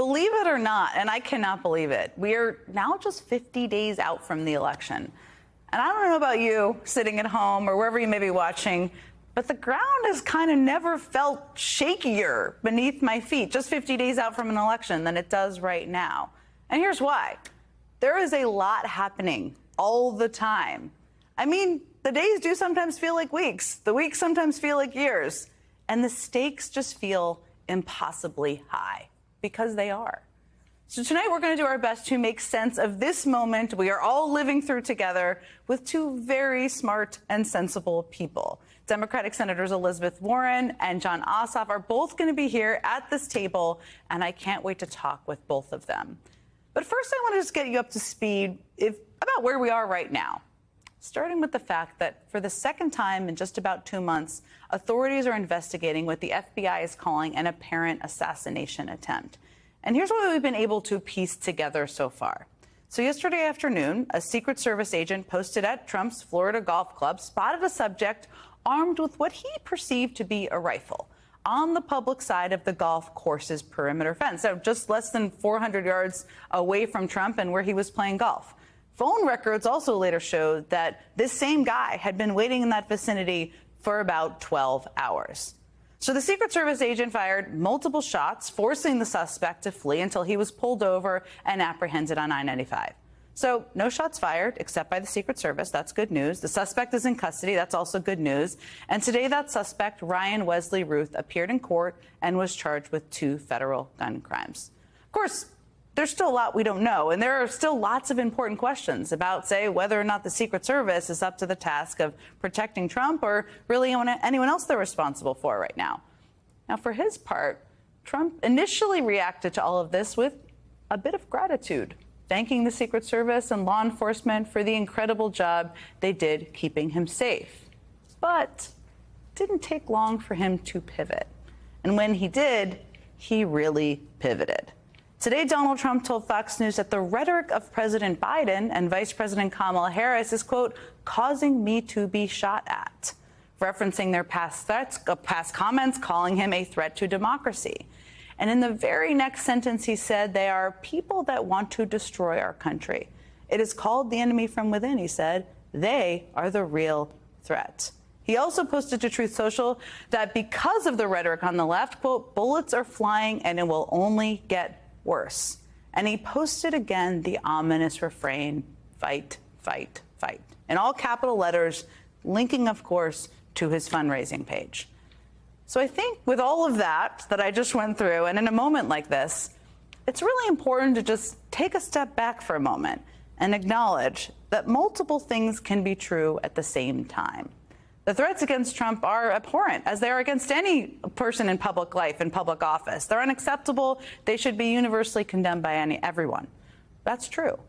Believe it or not, and I cannot believe it, we are now just 50 days out from the election. And I don't know about you sitting at home or wherever you may be watching, but the ground has kind of never felt shakier beneath my feet just 50 days out from an election than it does right now. And here's why. There is a lot happening all the time. I mean, the days do sometimes feel like weeks. The weeks sometimes feel like years. And the stakes just feel impossibly high, because they are. So tonight we're going to do our best to make sense of this moment we are all living through together with two very smart and sensible people. Democratic Senators Elizabeth Warren and Jon Ossoff are both going to be here at this table, and I can't wait to talk with both of them. But first, I want to just get you up to speed about where we are right now. Starting with the fact that for the second time in just about 2 months, authorities are investigating what the FBI is calling an apparent assassination attempt. And here's what we've been able to piece together so far. So yesterday afternoon, a Secret Service agent posted at Trump's Florida Golf Club spotted a subject armed with what he perceived to be a rifle on the public side of the golf course's perimeter fence, so just less than 400 yards away from Trump and where he was playing golf. Phone records also later showed that this same guy had been waiting in that vicinity for about 12 hours. So the Secret Service agent fired multiple shots, forcing the suspect to flee until he was pulled over and apprehended on I-95. So no shots fired, except by the Secret Service. That's good news. The suspect is in custody. That's also good news. And today that suspect, Ryan Wesley Ruth, appeared in court and was charged with 2 federal gun crimes. Of course, there's still a lot we don't know, and there are still lots of important questions about, say, whether or not the Secret Service is up to the task of protecting Trump or really anyone else they're responsible for right now. Now, for his part, Trump initially reacted to all of this with a bit of gratitude, thanking the Secret Service and law enforcement for the incredible job they did keeping him safe. But it didn't take long for him to pivot. And when he did, he really pivoted. Today, Donald Trump told Fox News that the rhetoric of President Biden and Vice President Kamala Harris is, quote, causing me to be shot at, referencing their past comments, calling him a threat to democracy. And in the very next sentence, he said they are people that want to destroy our country. It is called the enemy from within, he said. They are the real threat. He also posted to Truth Social that because of the rhetoric on the left, quote, bullets are flying and it will only get worse. And he posted again the ominous refrain, fight, fight, fight, in all capital letters, linking, of course, to his fundraising page. So I think with all of that I just went through, and in a moment like this, it's really important to just take a step back for a moment and acknowledge that multiple things can be true at the same time. The threats against Trump are abhorrent, as they are against any person in public life, in public office. They're unacceptable. They should be universally condemned by everyone. That's true.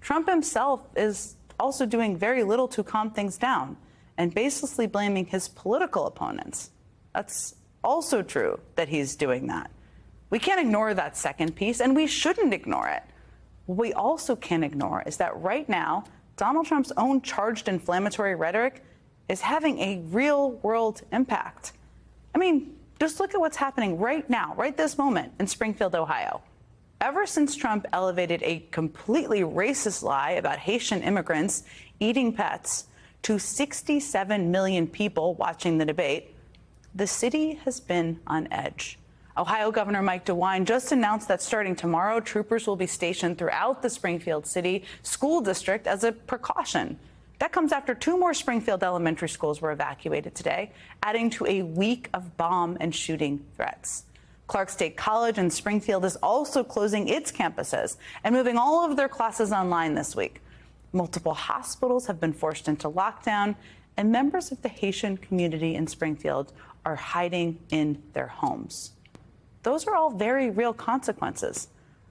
Trump himself is also doing very little to calm things down and baselessly blaming his political opponents. That's also true that he's doing that. We can't ignore that second piece, and we shouldn't ignore it. What we also can't ignore is that right now, Donald Trump's own charged inflammatory rhetoric is having a real-world impact. I mean, just look at what's happening right now, right this moment in Springfield, Ohio. Ever since Trump elevated a completely racist lie about Haitian immigrants eating pets to 67 million people watching the debate, the city has been on edge. Ohio Governor Mike DeWine just announced that starting tomorrow, troopers will be stationed throughout the Springfield City School District as a precaution. That comes after 2 more Springfield elementary schools were evacuated today, adding to a week of bomb and shooting threats. Clark State College in Springfield is also closing its campuses and moving all of their classes online this week. Multiple hospitals have been forced into lockdown, and members of the Haitian community in Springfield are hiding in their homes. Those are all very real consequences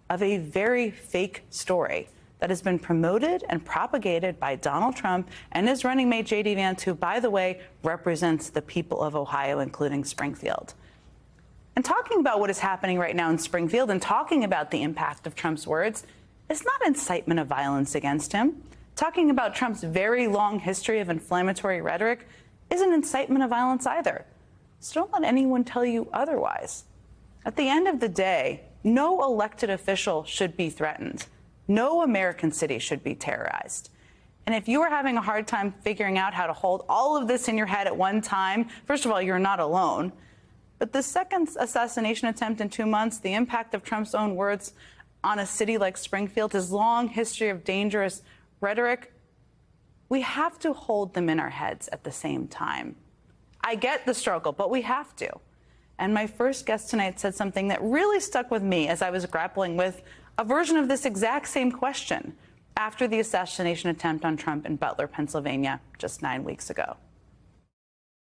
of a very fake story that has been promoted and propagated by Donald Trump and his running mate, J.D. Vance, who, by the way, represents the people of Ohio, including Springfield. And talking about what is happening right now in Springfield and talking about the impact of Trump's words is not incitement of violence against him. Talking about Trump's very long history of inflammatory rhetoric isn't incitement of violence either. So don't let anyone tell you otherwise. At the end of the day, No elected official should be threatened. No American city should be terrorized. And if you are having a hard time figuring out how to hold all of this in your head at one time, first of all, you're not alone. But the second assassination attempt in 2 months, the impact of Trump's own words on a city like Springfield, his long history of dangerous rhetoric, we have to hold them in our heads at the same time. I get the struggle, but we have to. And my first guest tonight said something that really stuck with me as I was grappling with a version of this exact same question after the assassination attempt on Trump in Butler, Pennsylvania, just 9 weeks ago.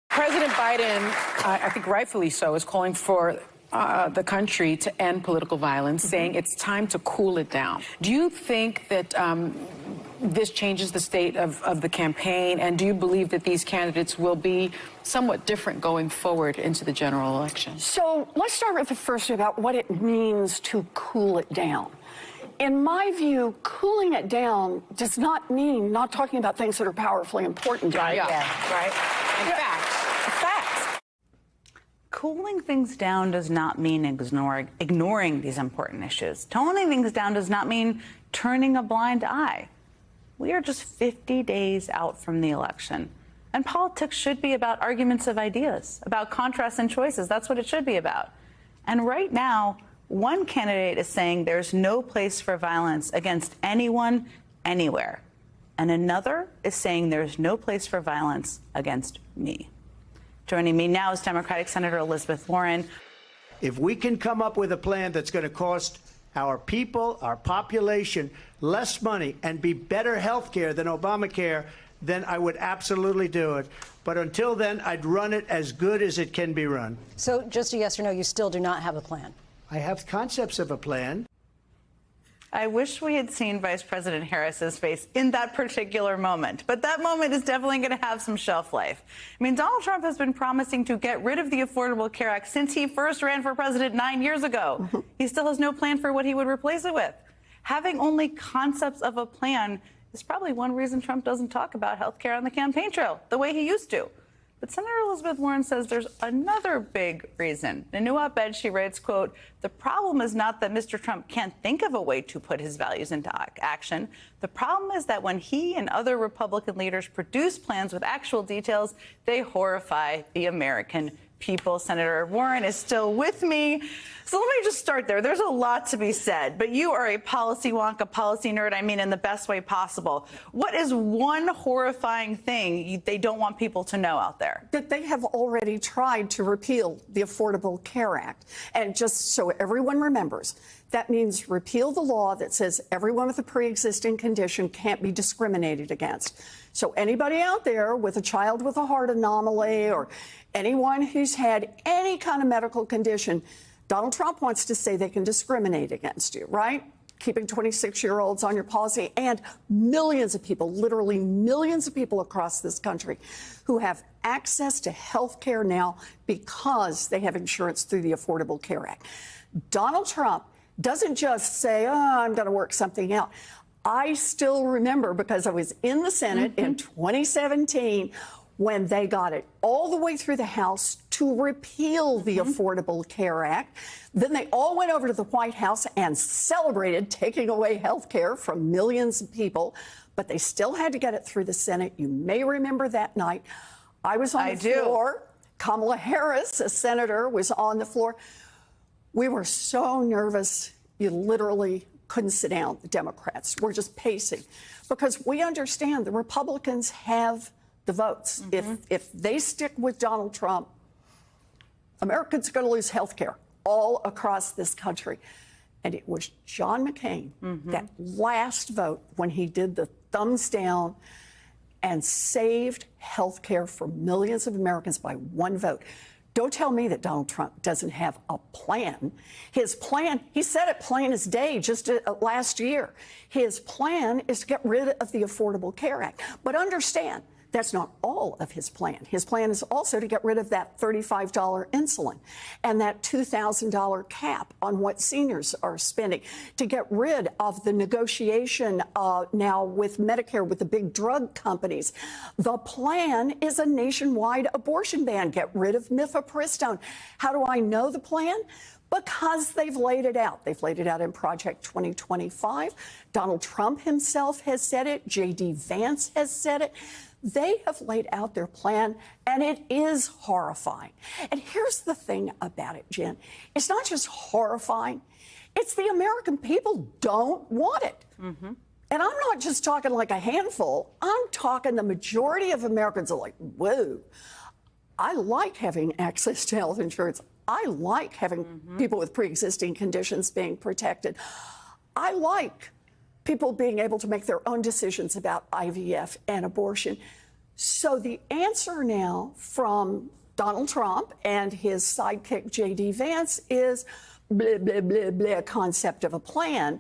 President Biden, I think rightfully so, is calling for the country to end political violence, saying it's time to cool it down. Do you think that this changes the state of the campaign, and do you believe that these candidates will be somewhat different going forward into the general election? So let's start with the first about what it means to cool it down. In my view, cooling it down does not mean not talking about things that are powerfully important. Right. Yeah. Right. In fact. Cooling things down does not mean ignoring these important issues. Toning things down does not mean turning a blind eye. We are just 50 days out from the election. And politics should be about arguments of ideas, about contrasts and choices. That's what it should be about. And right now, one candidate is saying there's no place for violence against anyone, anywhere. And another is saying there's no place for violence against me. Joining me now is Democratic Senator Elizabeth Warren. If we can come up with a plan that's going to cost our people, our population, less money and be better health care than Obamacare, then I would absolutely do it. But until then, I'd run it as good as it can be run. So just a yes or no, you still do not have a plan? I have concepts of a plan. I wish we had seen Vice President Harris's face in that particular moment, but that moment is definitely going to have some shelf life. I mean, Donald Trump has been promising to get rid of the Affordable Care Act since he first ran for president 9 years ago. He still has no plan for what he would replace it with. Having only concepts of a plan is probably one reason Trump doesn't talk about health care on the campaign trail the way he used to. But Senator Elizabeth Warren says there's another big reason. In a new op-ed, she writes, quote, "The problem is not that Mr. Trump can't think of a way to put his values into action. The problem is that when he and other Republican leaders produce plans with actual details, they horrify the American people." Senator Warren is still with me. So let me just start there. There's a lot to be said, but you are a policy wonk, a policy nerd, I mean, in the best way possible. What is one horrifying thing they don't want people to know out there? That they have already tried to repeal the Affordable Care Act. And just so everyone remembers, that means repeal the law that says everyone with a pre-existing condition can't be discriminated against. So anybody out there with a child with a heart anomaly or anyone who's had any kind of medical condition, Donald Trump wants to say they can discriminate against you, right? Keeping 26-year-olds on your policy, and millions of people, literally millions of people across this country who have access to health care now because they have insurance through the Affordable Care Act. Donald Trump doesn't just say, oh, I'm going to work something out. I still remember, because I was in the Senate in 2017, when they got it all the way through the House to repeal the Affordable Care Act. Then they all went over to the White House and celebrated taking away health care from millions of people. But they still had to get it through the Senate. You may remember that night. I was on the floor. Kamala Harris, a senator, was on the floor. We were so nervous, you literally couldn't sit down, the Democrats. We're just pacing. Because we understand the Republicans have the votes. If they stick with Donald Trump, Americans are going to lose health care all across this country. And it was John McCain, that last vote when he did the thumbs down and saved health care for millions of Americans by one vote. Don't tell me that Donald Trump doesn't have a plan. His plan, he said it plain as day just last year. His plan is to get rid of the Affordable Care Act. But understand, that's not all of his plan. His plan is also to get rid of that $35 insulin and that $2,000 cap on what seniors are spending, to get rid of the negotiation now with Medicare with the big drug companies. The plan is a nationwide abortion ban, get rid of mifepristone. How do I know the plan? Because they've laid it out. They've laid it out in Project 2025. Donald Trump himself has said it. J.D. Vance has said it. They have laid out their plan, and it is horrifying. And here's the thing about it, Jen. It's not just horrifying. It's the American people don't want it. Mm-hmm. And I'm not just talking like a handful. I'm talking the majority of Americans are like, whoa, I like having access to health insurance. I like having people with pre-existing conditions being protected. I like people being able to make their own decisions about IVF and abortion. So the answer now from Donald Trump and his sidekick, J.D. Vance, is blah, blah, blah, blah, concept of a plan,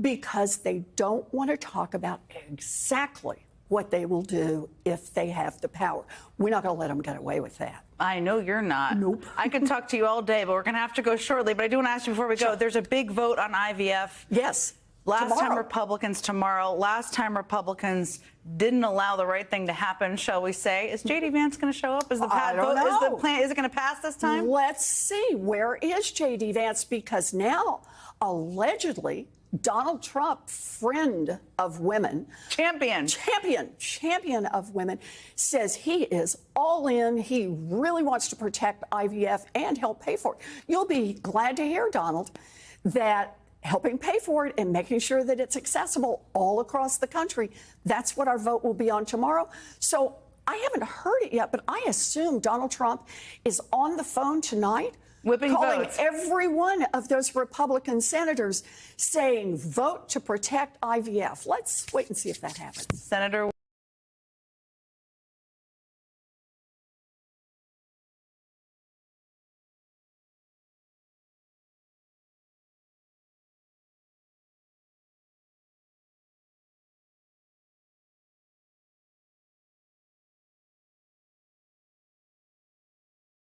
because they don't want to talk about exactly what they will do if they have the power. We're not going to let them get away with that. I know you're not. Nope. I could talk to you all day, but we're going to have to go shortly. But I do want to ask you before we go, there's a big vote on IVF. Yes. Last time Republicans didn't allow the right thing to happen, shall we say. Is J.D. Vance going to show up? Is the I don't vote, is know. the plan, is it going to pass this time? Let's see. Where is J.D. Vance? Because now, allegedly, Donald Trump, friend of women, champion of women, says he is all in. He really wants to protect IVF and help pay for it. You'll be glad to hear, Donald, that helping pay for it and making sure that it's accessible all across the country, that's what our vote will be on tomorrow. So I haven't heard it yet, but I assume Donald Trump is on the phone tonight, calling votes. every one of those Republican senators saying, vote to protect IVF. Let's wait and see if that happens. Senator